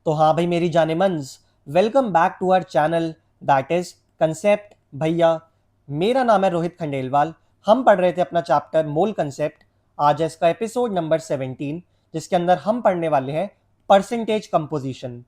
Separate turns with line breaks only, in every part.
तो हाँ भाई मेरी जानेमंस, welcome back to our channel that is concept भैया। मेरा नाम है रोहित खंडेलवाल। हम पढ़ रहे थे अपना चैप्टर मोल कंसेप्ट। आज है इसका एपिसोड नंबर 17, जिसके अंदर हम पढ़ने वाले हैं परसेंटेज कंपोजिशन।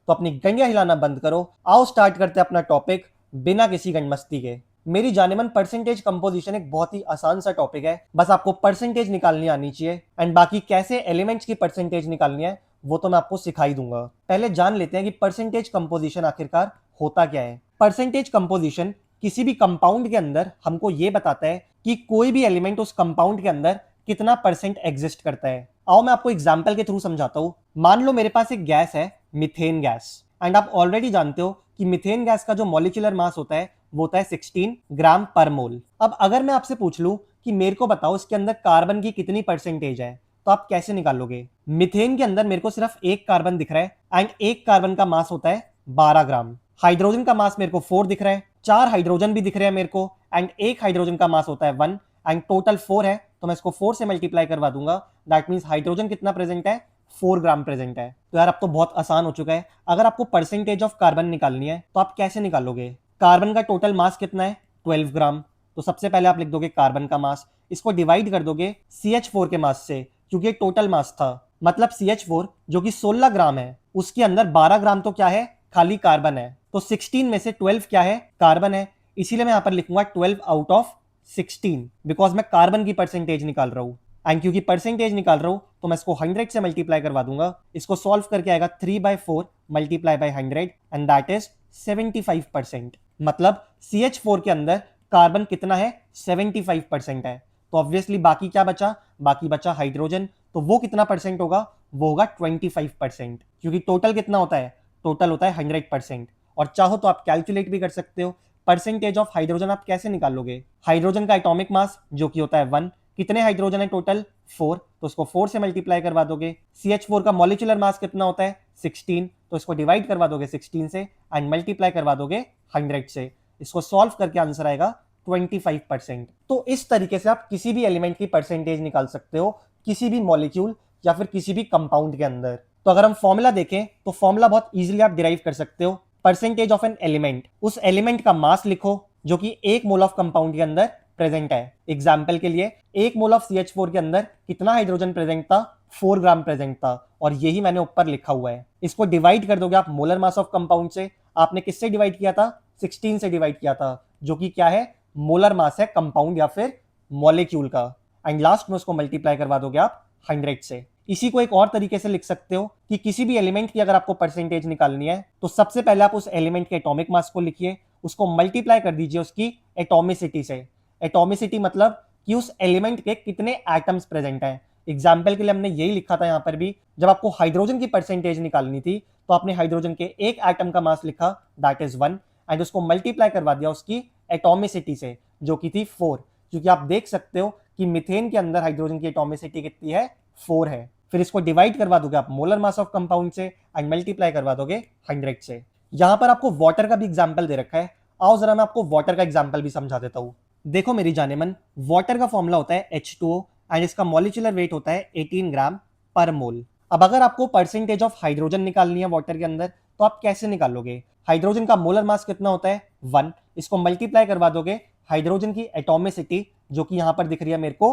तो अपनी गंडियां हिलाना बंद करो, आओ स्टार्ट करते हैं अपना टॉपिक बिना किसी गंडमस्ती के। मेरी जानेमन, परसेंटेज कंपोजिशन एक बहुत ही आसान सा टॉपिक है। बस आपको परसेंटेज निकालनी आनी चाहिए, एंड बाकी कैसे एलिमेंट्स की परसेंटेज निकालनी है वो तो मैं आपको सिखा ही दूंगा। पहले जान लेते हैं कि परसेंटेज कंपोजिशन आखिरकार होता क्या है। परसेंटेज कंपोजिशन किसी भी कंपाउंड के अंदर हमको ये बताता है कि कोई भी एलिमेंट उस कंपाउंड के अंदर कितना परसेंट एग्जिस्ट करता है। आओ मैं आपको एग्जाम्पल के थ्रू समझाता हूं। मान लो मेरे पास एक गैस है, मिथेन गैस, एंड आप ऑलरेडी जानते हो कि मिथेन गैस का जो मॉलिक्यूलर मास होता है वो होता है 16 ग्राम पर मोल। अब अगर मैं आपसे पूछ लूं कि मेरे को बताओ इसके अंदर कार्बन की कितनी परसेंटेज है, तो आप कैसे निकालोगे? मिथेन के अंदर मेरे को सिर्फ एक कार्बन दिख रहा है, एंड एक कार्बन का मास होता है 12 ग्राम। हाइड्रोजन का मास मेरे को 4 दिख रहा है, 4 हाइड्रोजन भी दिख रहे हैं मेरे को, एंड एक हाइड्रोजन का मास होता है 1, एंड टोटल 4 है, तो मैं इसको 4 से मल्टीप्लाई करवा दूंगा। दैट मीन्स हाइड्रोजन कितना प्रेजेंट है? 4 ग्राम प्रेजेंट है। तो यार अब तो बहुत आसान हो चुका है। अगर आपको परसेंटेज ऑफ कार्बन निकालनी है तो आप कैसे निकालोगे? कार्बन का टोटल मास कितना है? 12 ग्राम। तो सबसे पहले आप लिख दोगे कार्बन का मास, इसको डिवाइड कर दोगे CH4 के मास से, क्योंकि टोटल मास था। मतलब CH4 जो कि 16 ग्राम है, उसके अंदर 12 ग्राम तो क्या है? खाली कार्बन है। तो 16 में से 12 क्या है? कार्बन है। इसीलिए मैं यहां पर लिखूंगा 12 आउट ऑफ 16, बिकॉज मैं कार्बन की परसेंटेज निकाल रहा हूं। एंड क्योंकि परसेंटेज निकाल रहा हूं तो मैं इसको 100 से मल्टीप्लाई करवा दूंगा। इसको सॉल्व करके आएगा 3/4 multiply by 100, and that is 75%। मतलब CH4 के अंदर कार्बन कितना है? 75% है। तो ऑब्वियसली बाकी क्या बचा? बाकी बचा हाइड्रोजन। तो वो कितना परसेंट होगा? वो होगा 25%, क्योंकि टोटल कितना होता है? टोटल होता है 100%। और चाहो तो आप कैलकुलेट भी कर सकते हो। परसेंटेज ऑफ हाइड्रोजन आप कैसे निकालोगे? हाइड्रोजन का एटॉमिक मास जो कि होता है 1, कितने हाइड्रोजन है टोटल? 4, तो उसको 4 से मल्टीप्लाई करवा दोगे। CH4 का मॉलिक्यूलर मास कितना होता है? 16, तो इसको डिवाइड करवा दोगे 16 से, एंड मल्टीप्लाई करवा दोगे 100 से। इसको सॉल्व करके आंसर आएगा 25%। तो इस तरीके से आप किसी भी एलिमेंट की परसेंटेज निकाल सकते हो, किसी भी मॉलिक्यूल या फिर किसी भी कंपाउंड के अंदर। तो अगर हम फॉर्मूला देखें तो फॉर्मूला बहुत इजीली आप डिराइव कर सकते हो। परसेंटेज ऑफ एन एलिमेंट, उस एलिमेंट का मास लिखो जो कि एक मोल ऑफ कंपाउंड के अंदर प्रेजेंट है। एग्जाम्पल के लिए एक मोल ऑफ CH4 के अंदर कितना हाइड्रोजन प्रेजेंट था? 4 ग्राम प्रेजेंट था, और यही मैंने ऊपर लिखा हुआ है। इसको डिवाइड कर दोगे आप मोलर मास ऑफ कंपाउंड से। आपने किससे डिवाइड किया था? 16 से डिवाइड किया था, जो कि क्या है? मोलर मास है कंपाउंड या फिर मॉलिक्यूल का। एंड लास्ट में उसको मल्टीप्लाई करवा दोगे आप 100 से। इसी को एक और तरीके से लिख सकते हो कि किसी भी एलिमेंट की अगर आपको परसेंटेज निकालनी है तो सबसे पहले आप उस एलिमेंट के एटॉमिक मास को लिखिए, उसको मल्टीप्लाई कर दीजिए उसकी एटॉमिसिटी से। एटॉमिसिटी मतलब कि उस एलिमेंट के कितने एटम्स प्रेजेंट हैं। एग्जाम्पल के लिए हमने यही लिखा था यहां पर भी, जब आपको हाइड्रोजन की परसेंटेज निकालनी थी तो आपने हाइड्रोजन के एक एटम का मास लिखा, दैट इज 1, एंड उसको मल्टीप्लाई करवा दिया उसकी एटॉमिसिटी से, जो कि थी 4। क्योंकि आप देख सकते हो कि मिथेन के अंदर हाइड्रोजन की एटॉमिसिटी कितनी है? 4 है। फिर इसको डिवाइड करवा दोगे आप मोलर मास ऑफ कंपाउंड से, एंड मल्टीप्लाई करवा दोगे 100 से। यहां पर आपको वाटर का भी एग्जाम्पल दे रखा है। आओ जरा मैं आपको वाटर का एग्जाम्पल भी समझा देता हूं। देखो मेरी जानेमन, वाटर का फॉर्मूला होता है H2O, एंड इसका मॉलिक्यूलर वेट होता है 18 ग्राम पर मोल। अब अगर आपको परसेंटेज ऑफ हाइड्रोजन निकालनी है वाटर के अंदर तो आप कैसे निकालोगे? हाइड्रोजन का मोलर मास कितना होता है? 1, इसको मल्टीप्लाई करवा दोगे हाइड्रोजन की एटॉमिसिटी, जो कि यहां पर दिख रही है मेरे को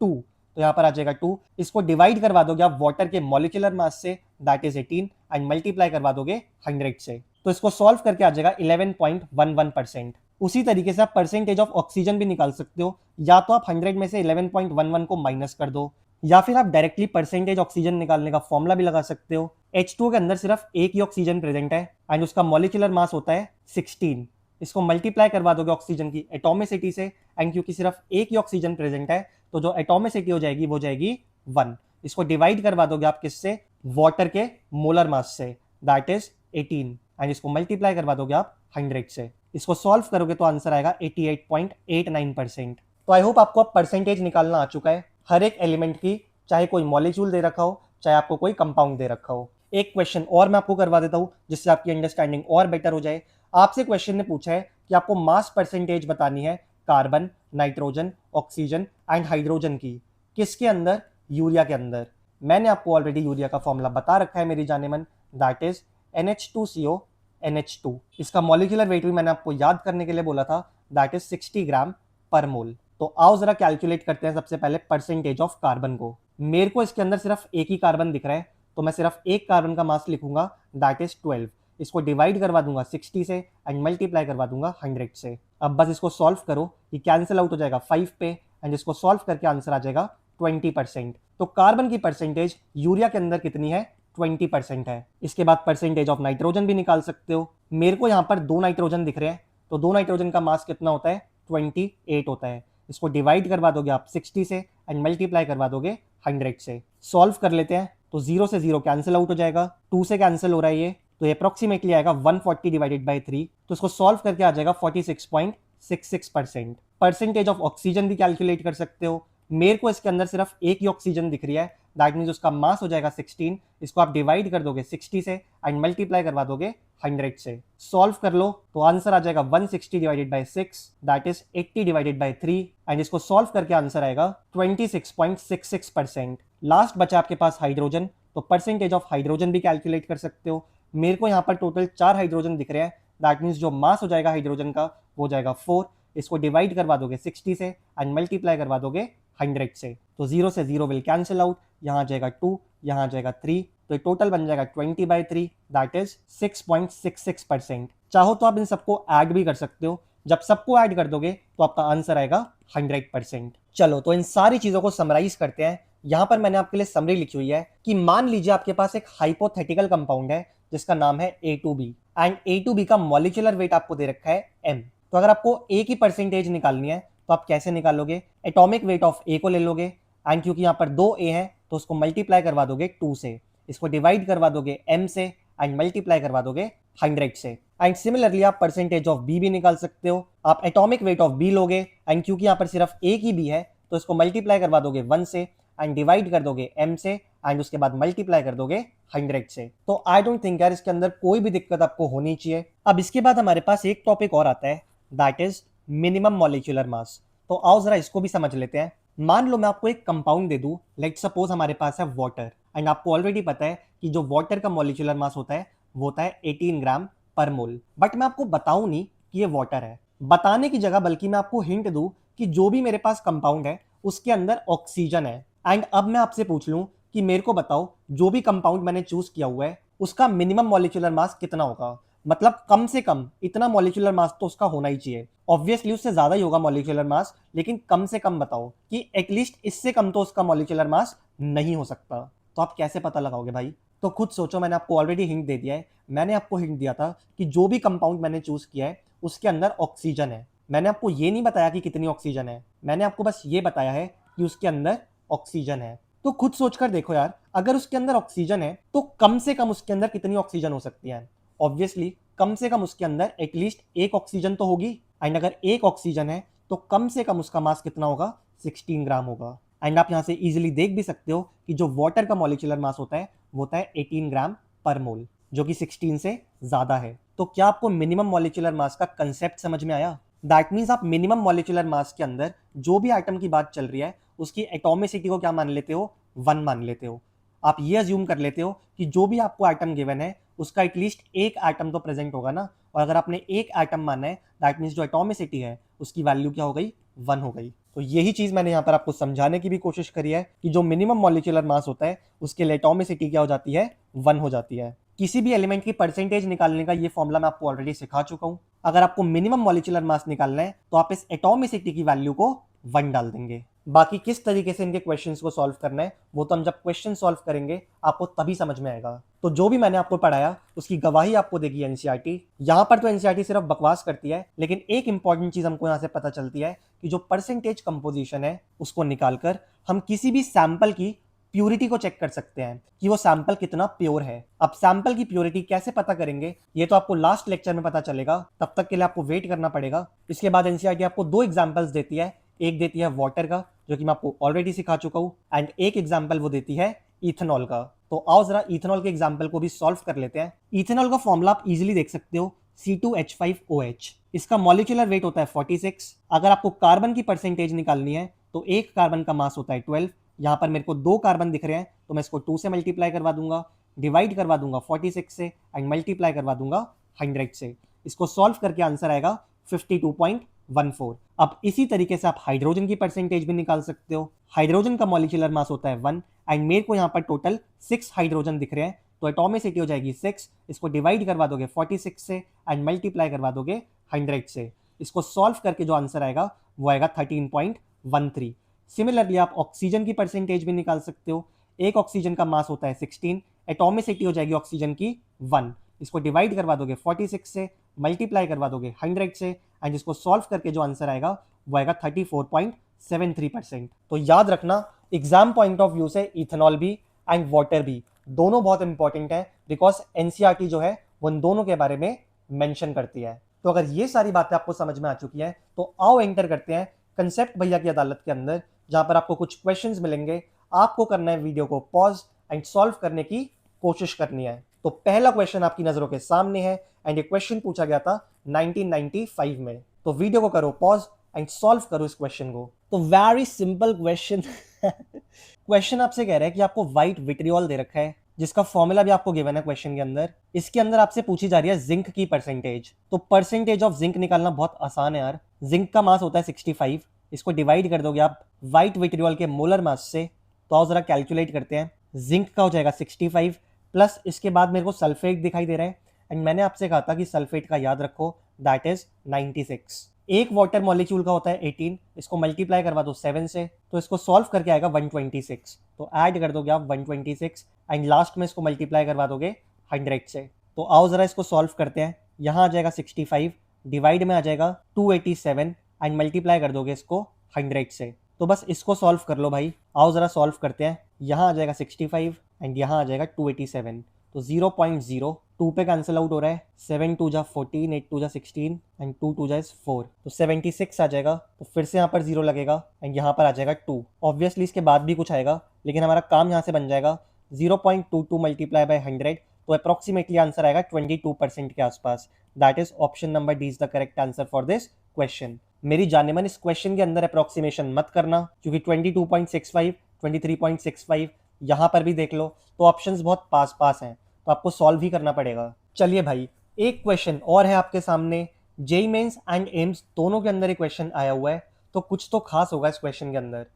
2, तो यहां पर आ जाएगा 2। इसको डिवाइड करवा दोगे आप वाटर के मॉलिक्यूलर मास से, दैट इज 18, एंड मल्टीप्लाई करवा दोगे 100 से, तो इसको सॉल्व करके आ जाएगा 11.11%। उसी तरीके से आप परसेंटेज ऑफ ऑक्सीजन भी निकाल सकते हो। या तो आप 100 में से 11.11 को माइनस कर दो, या फिर आप डायरेक्टली परसेंटेज ऑक्सीजन निकालने का फॉर्मूला भी लगा सकते हो। H2 के अंदर सिर्फ एक ही ऑक्सीजन प्रेजेंट है, एंड उसका मॉलिक्यूलर मास होता है 16। इसको मल्टीप्लाई करवा दोगे ऑक्सीजन की एटॉमिसिटी से, एंड क्योंकि सिर्फ एक ही ऑक्सीजन प्रेजेंट है तो जो एटॉमिसिटी हो जाएगी वो जाएगी 1। इसको डिवाइड करवा दोगे आप किससे? वाटर के मोलर मास से, दैट इज 18, एंड इसको मल्टीप्लाई करवा दोगे आप 100 से। इसको सॉल्व करोगे तो आंसर आएगा 88.89%। तो आई होप आपको अब परसेंटेज निकालना आ चुका है हर एक एलिमेंट की, चाहे कोई मॉलिक्यूल दे रखा हो, चाहे आपको कोई कंपाउंड दे रखा हो। एक क्वेश्चन और मैं आपको करवा देता हूं जिससे आपकी अंडरस्टैंडिंग और बेटर हो जाए। आपसे क्वेश्चन ने पूछा है कि आपको मास परसेंटेज बतानी है carbon, nitrogen, oxygen and hydrogen की। किसके अंदर? यूरिया के अंदर। मैंने आपको ऑलरेडी यूरिया का फॉर्मूला बता रखा है मेरी Jaaneman, that is NH2CO NH2। इसका मॉलिक्यूलर वेट भी मैंने आपको याद करने के लिए बोला था, दैट इज 60 ग्राम पर मोल। तो आओ जरा कैलकुलेट करते हैं सबसे पहले परसेंटेज ऑफ कार्बन को। मेरे को इसके अंदर सिर्फ एक ही कार्बन दिख रहा है, तो मैं सिर्फ एक कार्बन का मास लिखूंगा, दैट इज 12। इसको डिवाइड करवा दूंगा 60 से एंड मल्टीप्लाई करवा दूंगा 100 से। अब बस इसको सॉल्व करो, ये कैंसिल आउट हो जाएगा 5 पे एंड इसको सॉल्व करके आंसर आ जाएगा 20%। तो कार्बन की परसेंटेज यूरिया के अंदर कितनी है? 20% है। इसके बाद परसेंटेज ऑफ नाइट्रोजन भी निकाल सकते हो। मेरे को यहाँ पर 2 नाइट्रोजन दिख रहे हैं, तो 2 नाइट्रोजन का मास कितना होता है? 28 होता है। इसको डिवाइड करवा दोगे आप 60 से एंड मल्टीप्लाई करवा दोगे 100 से। सॉल्व कर लेते हैं, तो 0 से 0 कैंसिल आउट हो जाएगा, 2 से कैंसिल हो रहा है ये, तो ये अप्रोक्सीमेटली आएगा 140 डिवाइडेड बाई 3, तो इसको सॉल्व करके आ जाएगा 46.66%। परसेंटेज ऑफ ऑक्सीजन भी कैलकुलेट कर सकते हो। मेरे को इसके अंदर सिर्फ एक ही ऑक्सीजन दिख रही है, दैट मीन्स उसका मास हो जाएगा 16। इसको आप डिवाइड कर दोगे 60 से एंड मल्टीप्लाई करवा दोगे 100 से। सॉल्व कर लो तो आंसर आ जाएगा 160 divided by 6, that is 80 divided by 3 and इसको सॉल्व करके आंसर आएगा 26.66%। लास्ट बचा आपके पास हाइड्रोजन, तो परसेंटेज ऑफ हाइड्रोजन भी कैलकुलेट कर सकते हो। मेरे को यहाँ पर टोटल 4 हाइड्रोजन दिख रहे हैं, दैट मीन्स जो मास हो जाएगा हाइड्रोजन का वो हो जाएगा 4। इसको डिवाइड करवा दोगे 60 से एंड मल्टीप्लाई करवा दोगे 100 से, तो 0 से 0 विल कैंसिल आउट, यहाँ आ जाएगा 2, यहाँ आ जाएगा 3, तो ये टोटल बन जाएगा 20/3, दैट इज 6.66%। चाहो तो आप इन सबको ऐड भी कर सकते हो, जब सबको ऐड कर दोगे तो आपका आंसर आएगा 100%। चलो तो इन सारी चीजों को समराइज करते हैं। यहां पर मैंने आपके लिए समरी लिखी हुई है कि मान लीजिए आपके पास एक हाइपोथेटिकल कंपाउंड है जिसका नाम है A2B एंड A2B का मॉलिक्यूलर वेट आपको दे रखा है M। तो अगर आपको A की परसेंटेज निकालनी है तो आप कैसे निकालोगे? एटॉमिक वेट ऑफ A को ले लोगे एंड क्योंकि यहाँ पर 2 A हैं तो उसको मल्टीप्लाई करवा दोगे 2 से, इसको डिवाइड करवा दोगे M से एंड मल्टीप्लाई करवा दोगे 100 से। एंड सिमिलरली आप परसेंटेज ऑफ B भी निकाल सकते हो। आप एटॉमिक वेट ऑफ B लोगे एंड क्योंकि यहाँ पर सिर्फ एक ही B है तो इसको मल्टीप्लाई करवा दोगे 1 से एंड डिवाइड कर दोगे M से एंड उसके बाद मल्टीप्लाई कर दोगे 100 से। तो आई डोंट थिंक यार इसके अंदर कोई भी दिक्कत आपको होनी चाहिए। अब इसके बाद हमारे पास एक टॉपिक और आता है, that is minimum molecular mass. तो आओ जरा इसको भी समझ लेते हैं। मान लो मैं आपको एक कंपाउंड दे दूं, लेट्स सपोज हमारे पास है वाटर एंड आपको ऑलरेडी पता है कि जो वाटर का मॉलिक्यूलर मास होता है वो होता है 18 ग्राम पर मोल। बट मैं आपको बताऊं नहीं कि ये वाटर है, बताने की जगह बल्कि मैं आपको हिंट दूं कि जो भी मेरे पास कंपाउंड है उसके अंदर ऑक्सीजन है। एंड अब मैं आपसे पूछ लूं कि मेरे को बताओ जो भी कंपाउंड मैंने चूज किया हुआ है उसका मिनिमम मॉलिक्यूलर मास कितना होगा? मतलब कम से कम इतना मॉलिक्यूलर मास तो उसका होना ही चाहिए। ऑब्वियसली उससे ज्यादा ही होगा मॉलिक्यूलर मास, लेकिन कम से कम बताओ कि एटलीस्ट इससे कम तो उसका मॉलिक्यूलर मास नहीं हो सकता। तो आप कैसे पता लगाओगे भाई? तो खुद सोचो, मैंने आपको ऑलरेडी हिंट दे दिया है। मैंने आपको हिंट दिया था कि जो भी कंपाउंड मैंने चूज किया है उसके अंदर ऑक्सीजन है। मैंने आपको ये नहीं बताया कि कितनी ऑक्सीजन है, मैंने आपको बस ये बताया है कि उसके अंदर ऑक्सीजन है। तो खुद सोचकर देखो यार, अगर उसके अंदर ऑक्सीजन है तो कम से कम उसके अंदर कितनी ऑक्सीजन हो सकती है? ऑब्वियसली कम से कम उसके अंदर एटलीस्ट एक ऑक्सीजन तो होगी। एंड अगर एक ऑक्सीजन है तो कम से कम उसका मास कितना होगा? 16 ग्राम होगा। एंड आप यहां से इजीली देख भी सकते हो कि जो वाटर का मॉलिक्यूलर मास होता है वो होता है 18 ग्राम पर मोल, जो कि 16 से ज्यादा है। तो क्या आपको मिनिमम मॉलिक्यूलर मास का कंसेप्ट समझ में आया? दैट मीन्स आप मिनिमम मॉलिक्यूलर मास के अंदर जो भी एटम की बात चल रही है उसकी एटॉमिसिटी को क्या मान लेते हो? 1 मान लेते हो। आप ये अज्यूम कर लेते हो कि जो भी आपको एटम गिवन है उसका एटलीस्ट एक एटम तो प्रेजेंट होगा ना, और अगर आपने एक एटम माना है दैट मीन्स जो एटॉमिसिटी है उसकी वैल्यू क्या हो गई? 1 हो गई। तो यही चीज मैंने यहाँ पर आपको समझाने की भी कोशिश करी है कि जो मिनिमम मॉलिक्यूलर मास होता है उसके लिए एटॉमिसिटी क्या हो जाती है? 1 हो जाती है। किसी भी एलिमेंट की परसेंटेज निकालने का ये फॉर्मूला मैं आपको ऑलरेडी सिखा चुका हूं। अगर आपको मिनिमम मॉलिक्यूलर मास निकालना है तो आप इस एटॉमिसिटी की वैल्यू को 1 डाल देंगे। बाकी किस तरीके से इनके क्वेश्चंस को सॉल्व करना है वो तो हम जब क्वेश्चन सॉल्व करेंगे आपको तभी समझ में आएगा। तो जो भी मैंने आपको पढ़ाया उसकी गवाही आपको देगी एनसीईआरटी। यहां पर तो एनसीईआरटी सिर्फ बकवास करती है, लेकिन एक इंपॉर्टेंट चीज हमको यहां से पता चलती है कि जो परसेंटेज कंपोजिशन है उसको निकालकर हम किसी भी सैंपल की प्योरिटी को चेक कर सकते हैं कि वो सैंपल कितना प्योर है। अब सैंपल की प्योरिटी कैसे पता करेंगे ये तो आपको लास्ट लेक्चर में पता चलेगा, तब तक के लिए आपको वेट करना पड़ेगा। इसके बाद एनसीईआरटी आपको 2 एग्जांपल्स देती है, एक देती है वाटर का जो कि मैं आपको ऑलरेडी सिखा चुका हूं, एंड एक एग्जांपल वो देती है इथेनॉल का। तो आओ जरा इथेनॉल के एग्जांपल को भी सॉल्व कर लेते हैं। इथेनॉल का फॉर्मूला आप इजीली देख सकते हो, C2H5OH। इसका मॉलिक्यूलर वेट होता है 46। अगर आपको कार्बन की परसेंटेज निकालनी है तो एक कार्बन का मास होता है 12। यहां पर मेरे को 2 कार्बन दिख रहे हैं तो मैं इसको 2 से मल्टीप्लाई करवा दूंगा। डिवाइड करवा दूंगा 46 से एंड मल्टीप्लाई करवा दूंगा 100 से। इसको सॉल्व करके आंसर आएगा 52.14। अब इसी तरीके से आप हाइड्रोजन की परसेंटेज भी निकाल सकते हो। हाइड्रोजन का मॉलिक्यूलर मास होता है 1 एंड मेरे को यहाँ पर टोटल 6 हाइड्रोजन दिख रहे हैं, तो एटॉमिसिटी हो जाएगी 6। इसको डिवाइड करवा दोगे 46 से एंड मल्टीप्लाई करवा दोगे 100 से। इसको सॉल्व करके जो आंसर आएगा वो आएगा 13.13। सिमिलरली आप ऑक्सीजन की परसेंटेज भी निकाल सकते हो। एक ऑक्सीजन का मास होता है 16, एटॉमिसिटी हो जाएगी ऑक्सीजन की 1। इसको डिवाइड करवा दोगे 46 से, मल्टीप्लाई करवा दोगे 100 से एंड इसको सॉल्व करके जो आंसर आएगा वो आएगा 34.73%। तो याद रखना, एग्जाम पॉइंट ऑफ व्यू से इथेनॉल भी एंड वाटर भी दोनों बहुत इंपॉर्टेंट है, बिकॉज एनसीईआरटी जो है वो इन दोनों के बारे में मेंशन करती है। तो अगर ये सारी बातें आपको समझ में आ चुकी हैं तो आओ एंटर करते हैं कंसेप्ट भैया की अदालत के अंदर, जहां पर आपको कुछ क्वेश्चंस मिलेंगे। आपको करना है वीडियो को पॉज एंड सॉल्व करने की कोशिश करनी है। तो पहला क्वेश्चन आपकी नजरों के सामने है एंड ये क्वेश्चन पूछा गया था 1995 में। तो वीडियो को करो पॉज एंड सॉल्व करो इस क्वेश्चन को। तो वेरी सिंपल क्वेश्चन क्वेश्चन आपसे कह रहा है कि आपको व्हाइट विट्रियोल दे रखा है, जिसका फॉर्मूला भी आपको गिवन है क्वेश्चन के अंदर। इसके अंदर आपसे पूछी जा रही है जिंक की परसेंटेज। तो परसेंटेज ऑफ जिंक निकालना बहुत आसान है यार। जिंक का मास होता है 65, इसको डिवाइड कर दोगे आप व्हाइट विट्रियोल के मोलर मास से। तो आओ जरा कैलकुलेट करते हैं। जिंक का हो जाएगा 65 प्लस इसके बाद मेरे को सल्फेट दिखाई दे रहा है एंड मैंने आपसे कहा था कि सल्फेट का याद रखो, दैट इज 96। एक वाटर मॉलिक्यूल का होता है 18, इसको मल्टीप्लाई करवा दो 7 से, तो इसको सॉल्व करके आएगा 126। तो ऐड कर दोगे आप 126 एंड लास्ट में इसको मल्टीप्लाई करवा दोगे 100 से। तो आओ जरा इसको सॉल्व करते हैं। यहाँ आ जाएगा 65, डिवाइड में आ जाएगा 287 एंड मल्टीप्लाई कर दोगे इसको 100 से। तो बस इसको सॉल्व कर लो भाई। आओ जरा सॉल्व करते हैं। यहाँ आ जाएगा 65 एंड यहाँ आ जाएगा 287। तो 0.0 2 पे कैंसिल आउट हो रहा है। 7 2 जा 14, 8 2 जा 16 एंड 2 2 जा 4। तो 76 आ जाएगा। तो फिर से यहाँ पर 0 लगेगा एंड यहाँ पर आ जाएगा 2। ऑब्वियसली इसके बाद भी कुछ आएगा, लेकिन हमारा काम यहाँ से बन जाएगा 0.22 मल्टीप्लाई बाय 100। तो अप्रॉक्सीमेटली आंसर आएगा 22% के आसपास। That is option number D is the correct answer for this question. मेरी जाने मन इस क्वेश्चन के अंदर अप्रॉक्सीमेशन मत करना, क्योंकि 22.65, 23.65 यहाँ पर भी देख लो तो ऑप्शंस बहुत पास पास हैं, तो आपको सॉल्व ही करना पड़ेगा। चलिए भाई, एक क्वेश्चन और है आपके सामने। जेई मेंस एंड एम्स दोनों के अंदर एक क्वेश्चन आया हुआ है, तो कुछ तो खास होगा इस क्वेश्चन के अंदर।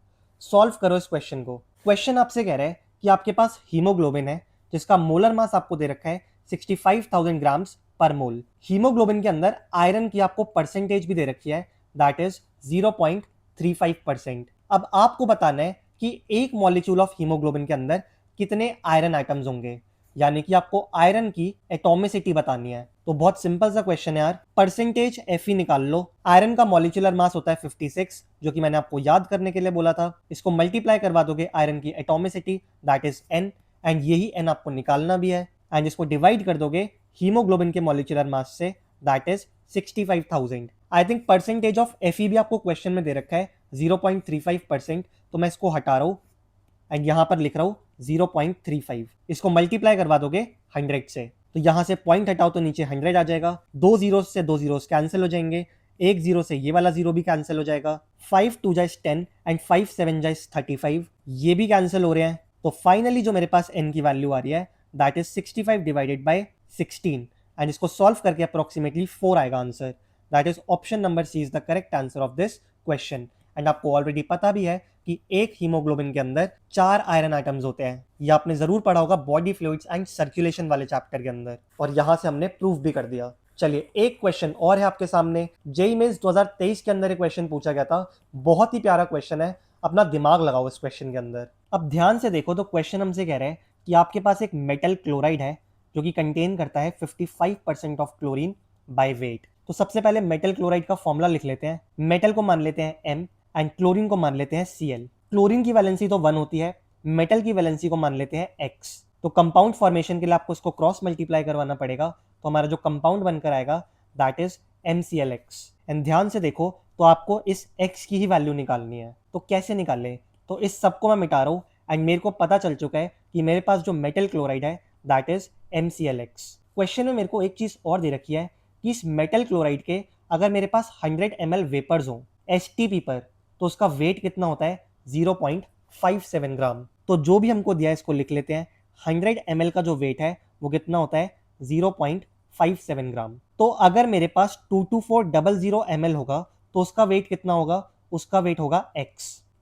सॉल्व करो इस क्वेश्चन को। क्वेश्चन आपसे कह रहा है कि आपके पास हीमोग्लोबिन है, जिसका मोलर मास आपको दे रखा है 65,000 ग्राम्स पर मोल। हीमोग्लोबिन के अंदर आयरन की आपको परसेंटेज भी दे रखी है, दैट इज 0.35%। अब आपको बताना है कि एक मॉलिक्यूल ऑफ हीमोग्लोबिन के अंदर कितने आयरन आइटम्स होंगे, यानी कि आपको आयरन की एटॉमिसिटी बतानी है। तो बहुत सिंपल सा क्वेश्चन है यार। परसेंटेज Fe निकाल लो। आयरन का मॉलिक्यूलर मास होता है 56, जो कि मैंने आपको याद करने के लिए बोला था। इसको मल्टीप्लाई करवा दोगे आयरन की atomicity, that is N, and यही N आपको निकालना भी है। एंड इसको डिवाइड कर दोगे हीमोग्लोबिन के मॉलिक्यूलर मास से, that is 65,000। I think percentage of Fe भी आपको क्वेश्चन में दे रखा है 0.35%, तो मैं इसको हटा रहा हूँ एंड यहाँ पर लिख रहा हूँ 0.35। इसको मल्टीप्लाई करवा दोगे 100 से, तो यहाँ से पॉइंट हटाओ तो नीचे 100 आ जाएगा। 2 जीरो से 2 जीरोस कैंसिल हो जाएंगे, एक जीरो से ये वाला जीरो भी कैंसिल हो जाएगा। 5 2 जा 10 एंड 5 7 जा 35, ये भी कैंसिल हो रहे हैं। तो फाइनली जो मेरे पास n की वैल्यू आ रही है, that is 65 divided by 16 and इसको सॉल्व करके अप्रोक्सीमेटली 4 आएगा answer. That is option number C is the correct answer of this question. And आपको ऑलरेडी पता भी है कि एक हीमोग्लोबिन के अंदर 4 आयरन आइटम्स होते हैं। ये आपने जरूर पढ़ा होगा बॉडी फ्लूइड्स एंड सर्कुलेशन वाले चैप्टर के अंदर, और यहां से हमने प्रूफ भी कर दिया। चलिए, एक क्वेश्चन और है आपके सामने। जेईई मेंस 2023 के अंदर एक क्वेश्चन पूछा गया था, बहुत ही प्यारा क्वेश्चन है, अपना दिमाग लगाओ इस क्वेश्चन के अंदर। अब ध्यान से देखो तो क्वेश्चन हमसे कह रहे हैं कि आपके पास एक मेटल क्लोराइड है जो कि कंटेन करता है 55% ऑफ क्लोरीन बाय वेट। तो सबसे पहले मेटल क्लोराइड का फॉर्मूला लिख लेते हैं। मेटल को मान लेते हैं M एंड क्लोरीन को मान लेते हैं Cl। क्लोरीन की वैलेंसी तो 1 होती है, मेटल की वैलेंसी को मान लेते हैं X। तो कंपाउंड फॉर्मेशन के लिए आपको इसको क्रॉस मल्टीप्लाई करवाना पड़ेगा, तो हमारा जो कंपाउंड बनकर आएगा दैट इज MClX। एंड ध्यान से देखो तो आपको इस X की ही वैल्यू निकालनी है। तो कैसे निकालें? तो इस सबको मैं मिटा रहा हूँ एंड मेरे को पता चल चुका है कि मेरे पास जो मेटल क्लोराइड है दैट इज MClX। क्वेश्चन में मेरे को एक चीज और दे रखी है कि इस मेटल क्लोराइड के अगर मेरे पास 100 ml वेपर्स हो STP पर, तो उसका वेट कितना होता है 0.57 ग्राम। तो जो भी हमको दिया है इसको लिख लेते हैं, 100 ml का जो वेट है वो कितना होता है 0.57 ग्राम। तो अगर मेरे पास 22400 ml होगा तो उसका वेट कितना होगा, उसका वेट होगा x।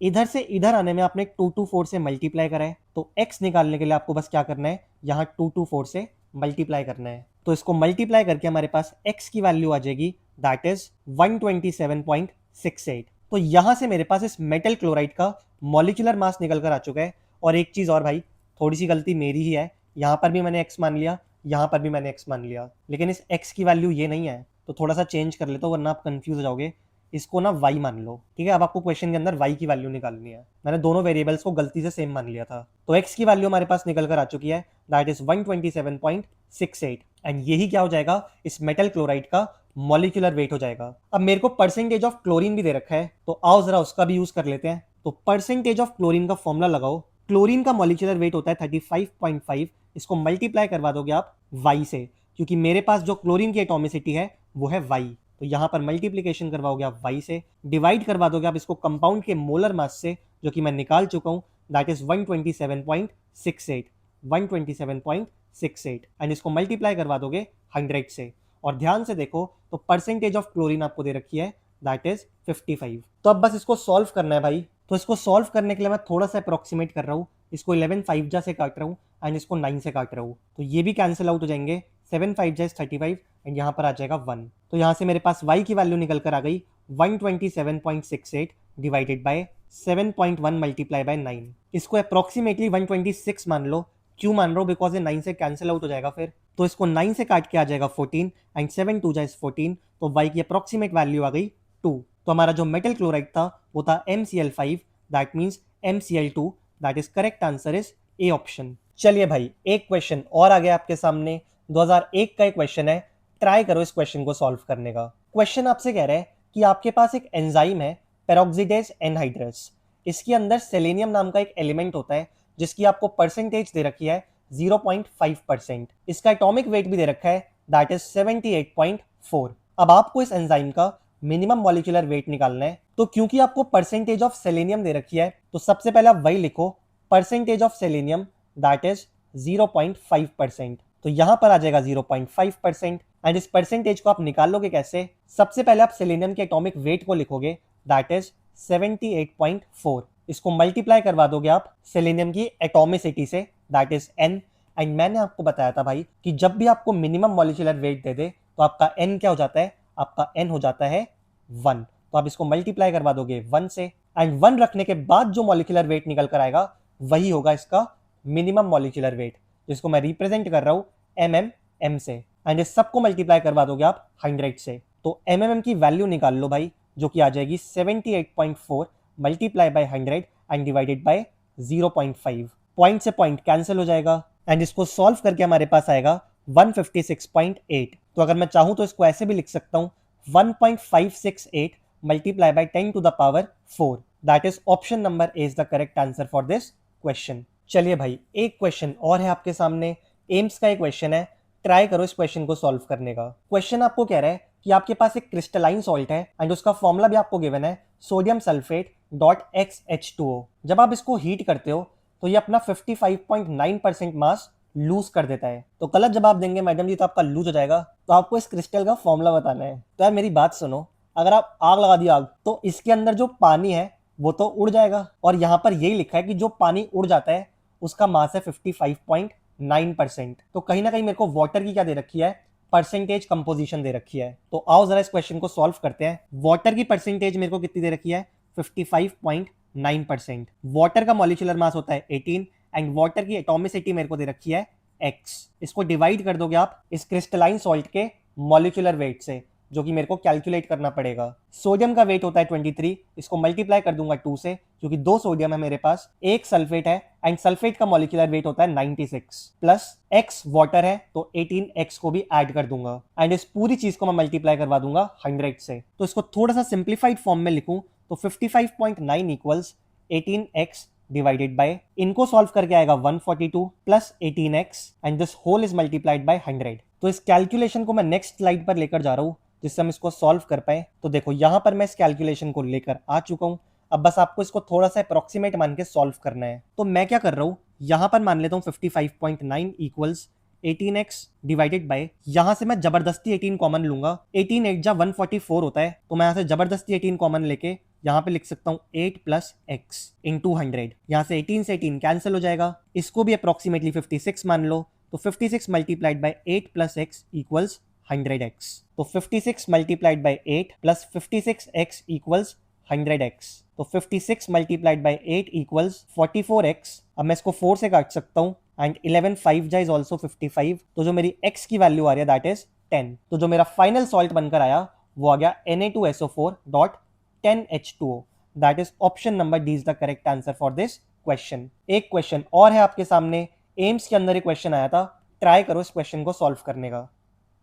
इधर से इधर आने में आपने 224 से मल्टीप्लाई करा है, तो x निकालने के लिए आपको बस क्या करना है, यहाँ 224 से मल्टीप्लाई करना है। तो इसको मल्टीप्लाई करके हमारे पास x की वैल्यू आ जाएगी, दैट इज 127.68। तो यहां से मेरे पास इस मेटल क्लोराइड का मॉलिक्यूलर मास निकल कर आ चुका है। और एक चीज और भाई, थोड़ी सी गलती मेरी ही है, यहां पर भी मैंने x मान लिया, यहां पर भी मैंने x मान लिया, लेकिन इस x की वैल्यू ये नहीं है, तो थोड़ा सा चेंज कर लेता हूं वरना आप कंफ्यूज हो जाओगे। इसको ना y मान लो, ठीक है। अब आपको क्वेश्चन के अंदर y की वैल्यू निकालनी है, मैंने दोनों वेरिएबल्स को गलती से सेम मान लिया था। तो x की वैल्यू हमारे पास निकल कर आ चुकी है, दैट इज 127.68। एंड यही क्या हो जाएगा, इस मेटल क्लोराइड का मॉलिक्यूलर वेट हो जाएगा। अब मेरे को परसेंटेज ऑफ क्लोरीन भी दे रखा है, तो आओ जरा उसका भी यूज कर लेते हैं। तो परसेंटेज ऑफ क्लोरीन का फॉर्मूला लगाओ। क्लोरीन का मॉलिक्यूलर वेट होता है 35.5, इसको मल्टीप्लाई करवा दोगे आप y से, क्योंकि मेरे पास जो क्लोरीन की एटॉमिसिटी है वो है y। तो यहां पर मल्टीप्लीकेशन करवाओगे आप y से, डिवाइड करवा दोगे आप इसको कंपाउंड के मोलर मास से, जो कि मैं निकाल चुका हूं, दैट इज 127.68, 127.68। एंड इसको मल्टीप्लाई करवा दोगे 100 से। और ध्यान से देखो तो परसेंटेज ऑफ क्लोरीन आपको दे रखी है, दैट इज 55। तो अब बस इसको सॉल्व करना है भाई। तो इसको सॉल्व करने के लिए मैं थोड़ा सा अप्रोक्सीमेट कर रहा हूँ, इसको 11 5 जा से काट रहा हूँ एंड इसको 9 से काट रहा हूँ, तो ये भी कैंसिल आउट हो जाएंगे। 7 5 जा 35 एंड यहाँ पर आ जाएगा 1। तो यहाँ से मेरे पास y की वैल्यू निकल कर आ गई 127.68 डिवाइडेड बाय 7.1 मल्टीप्लाई बाय 9। इसको अप्रोक्सीमेटली 126 मान लो। क्यों मान रहा हूँ, बिकॉज ये 9 से कैंसिल आउट हो जाएगा फिर। तो इसको 9 से काट के आ जाएगा 14 एंड 7 2 जा 14, तो y की अप्रोक्सीमेट वैल्यू आ गई 2। तो हमारा जो मेटल क्लोराइड था वो था MCl5, that means MCl2, that is correct answer is A option. चलिए भाई, एक क्वेश्चन और आ गया आपके सामने, 2001 का एक क्वेश्चन है, ट्राई करो इस क्वेश्चन को सॉल्व करने का। क्वेश्चन आपसे कह रहा है कि आपके पास एक एंजाइम है पेरोक्सीडेज एनहाइड्रस, इसके अंदर सेलेनियम नाम का एक एलिमेंट होता है जिसकी आपको परसेंटेज दे रखी है 0.5%। इसका एटॉमिक वेट भी दे रखा है, दैट इज 78.4। अब आपको इस एंजाइम का मिनिमम मॉलिक्यूलर वेट निकालना है। तो क्योंकि आपको परसेंटेज ऑफ सेलेनियम दे रखी है, तो सबसे पहले आप वही लिखो, percentage of selenium that is 0.5%। तो यहां पर आ जाएगा 0.5%। एंड इस परसेंटेज को आप निकालोगे कैसे, सबसे पहले आप सेलेनियम के एटॉमिक वेट को लिखोगे, दैट इज 78.4। इसको मल्टीप्लाई करवा दोगे आप सेलेनियम की एटॉमिसिटी से, दैट इज n। एंड मैंने आपको बताया था भाई कि जब भी आपको मिनिमम मॉलिक्यूलर वेट दे दे तो आपका n क्या हो जाता है, आपका n हो जाता है 1। तो आप इसको मल्टीप्लाई करवा दोगे 1 से, एंड 1 रखने के बाद जो मॉलिक्यूलर वेट निकल कर आएगा वही होगा इसका मिनिमम मॉलिक्यूलर वेट, जिसको मैं रिप्रेजेंट कर रहा हूं mmm से। एंड इस सबको मल्टीप्लाई करवा दोगे आप 100 से, तो mmm की वैल्यू निकाल लो भाई, जो कि आ जाएगी 78.4 multiply by 100 and divided by 0.5। Point से पॉइंट कैंसिल हो जाएगा एंड इसको सॉल्व करके हमारे पास आएगा 156.8। तो अगर मैं चाहूं तो इसको ऐसे भी लिख सकता हूं, 1.568 multiply by 10 to the power 4, that is option number A is the correct answer for this question. चलिए भाई, एक क्वेश्चन और है आपके सामने, एम्स का एक क्वेश्चन है, ट्राई करो इस क्वेश्चन को सॉल्व करने का। क्वेश्चन आपको कह रहा है कि आपके पास एक क्रिस्टलाइन सॉल्ट है एंड उसका फॉर्मूला भी आपको गिवन है, सोडियम सल्फेट डॉट XH2O। जब आप इसको हीट करते हो तो ये अपना 55.9% मास लूज कर देता है। तो गलत जवाब देंगे मैडम जी तो आपका लूज हो जाएगा। तो आपको इस क्रिस्टल का फॉर्मूला बताना है। तो यार मेरी बात सुनो, अगर आप आग लगा दी आग, तो इसके अंदर जो पानी है वो तो उड़ जाएगा, और यहाँ पर यही लिखा है कि जो पानी उड़ जाता है उसका मास है 55.9%। तो कहीं ना कहीं मेरे को वाटर की क्या दे रखी है, परसेंटेज कंपोजिशन दे रखी है। तो आओ जरा इस क्वेश्चन को सॉल्व करते हैं। वाटर की परसेंटेज मेरे को कितनी दे रखी है, 55.9%। वाटर का मॉलिक्यूलर मास होता है 18 एंड वाटर की एटॉमिसिटी मेरे को दे रखी है x। इसको डिवाइड कर दोगे आप इस क्रिस्टलाइन सॉल्ट के मॉलिक्यूलर वेट से, जो कि मेरे को कैलकुलेट करना पड़ेगा। सोडियम का वेट होता है 23, इसको मल्टीप्लाई कर दूंगा 2 से, क्योंकि 2 सोडियम है मेरे पास, एक सल्फेट है एंड सल्फेट का मॉलिक्यूलर वेट होता है 96 प्लस x वाटर है, तो 18x को भी ऐड कर दूंगा एंड इस पूरी चीज को मैं मल्टीप्लाई करवा दूंगा 100 से। तो इसको थोड़ा सा सिंप्लीफाइड फॉर्म में लिखूं तो 55.9 इक्वल्स 18x डिवाइडेड बाय, इनको सॉल्व करके आएगा 142 plus 18x and this whole is multiplied by 100। तो इस कैलकुलेशन को मैं नेक्स्ट स्लाइड पर लेकर जा रहा हूं जिससे हम इसको सॉल्व कर पाए। तो देखो यहां पर मैं इस कैलकुलेशन को लेकर आ चुका हूं, अब बस आपको इसको थोड़ा सा अप्रोक्सीमेट मान के सॉल्व करना है। तो मैं क्या कर रहा हूं, यहाँ पर मान लेता हूँ 55.9 इक्वल्स 18x डिवाइडेड बाय, यहाँ से मैं जबरदस्ती 18 कॉमन लूंगा, 18 8 जा 144 होता है, तो मैं यहाँ से जबरदस्ती 18 कॉमन लेके यहाँ पे लिख सकता हूँ 8 प्लस एक्स इंटू 100। यहाँ से 18 से 18 कैंसिल हो जाएगा, इसको भी अप्रोक्सीमेटली 56 मान लो, तो 56 multiplied by 8 plus x equals 100x। तो 56 multiplied by 8 plus 56x equals 100x। तो 56 मल्टीप्लाइड बाय 8 इक्वल्स 44x। अब मैं इसको 4 से काट सकता हूँ, एंड 11 5 जा इज ऑल्सो 55, तो जो मेरी x की वैल्यू आ रही है दैट इज 10। तो जो मेरा फाइनल सॉल्ट बनकर आया वो आ गया Na2SO4.10H2O। That is option number D is the correct answer for this question. एक क्वेश्चन और है आपके सामने, एम्स के अंदर एक क्वेश्चन आया था, ट्राई करो इस क्वेश्चन को सॉल्व करने का।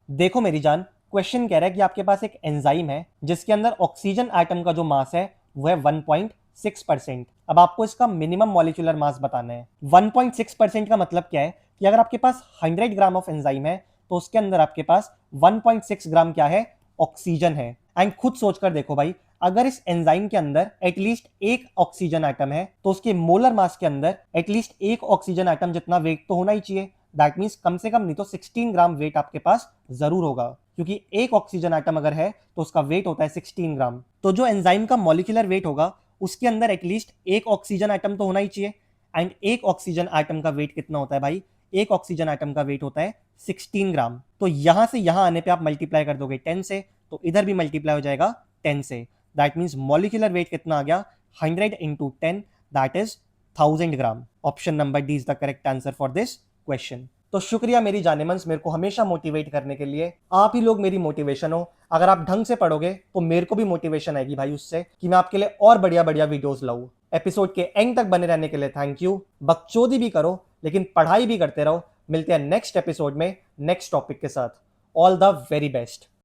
देखो मेरी जान, क्वेश्चन कह रहा है कि आपके पास एक एंजाइम है जिसके अंदर ऑक्सीजन एटम का जो मास है वो है 1.6%। अब आपको इसका मिनिमम मॉलिक्यूलर मास बताना है। 1.6% का मतलब क्या है कि अगर आपके पास 100 ग्राम ऑफ एंजाइम है तो उसके अंदर आपके पास 1.6 ग्राम क्या है, ऑक्सीजन है। एंड खुद सोचकर देखो भाई, अगर इस एंजाइम के अंदर एटलीस्ट एक ऑक्सीजन एटम है तो उसके मोलर मास के अंदर एटलीस्ट एक ऑक्सीजन एटम जितना वेट तो होना ही चाहिए। दैट मीन्स कम से कम नहीं तो 16 ग्राम वेट आपके पास जरूर होगा, क्योंकि एक ऑक्सीजन एटम अगर है तो उसका वेट होता है 16 ग्राम। तो जो एंजाइम का मॉलिक्यूलर वेट होगा उसके अंदर एटलीस्ट एक ऑक्सीजन एटम तो होना ही चाहिए। एंड एक ऑक्सीजन एटम का वेट कितना होता है भाई, एक ऑक्सीजन एटम का वेट होता है 16 ग्राम। तो यहां से यहां आने पे आप मल्टीप्लाई कर दोगे 10 से, तो इधर भी मल्टीप्लाई हो जाएगा 10 से। दैट मीन्स मॉलिक्यूलर वेट कितना आ गया, 100 into 10 that is 1000 gram. Option number D is the correct answer for this question. तो शुक्रिया मेरी जानेमंस, मेरे को हमेशा मोटिवेट करने के लिए। आप ही लोग मेरी मोटिवेशन हो। अगर आप ढंग से पढ़ोगे तो मेरे को भी मोटिवेशन आएगी भाई उससे, कि मैं आपके लिए और बढ़िया बढ़िया वीडियोस लाऊं। एपिसोड के एंड तक बने रहने के लिए थैंक यू। बकचोदी भी करो लेकिन पढ़ाई भी करते रहो। मिलते हैं नेक्स्ट एपिसोड में नेक्स्ट टॉपिक के साथ। All the very best.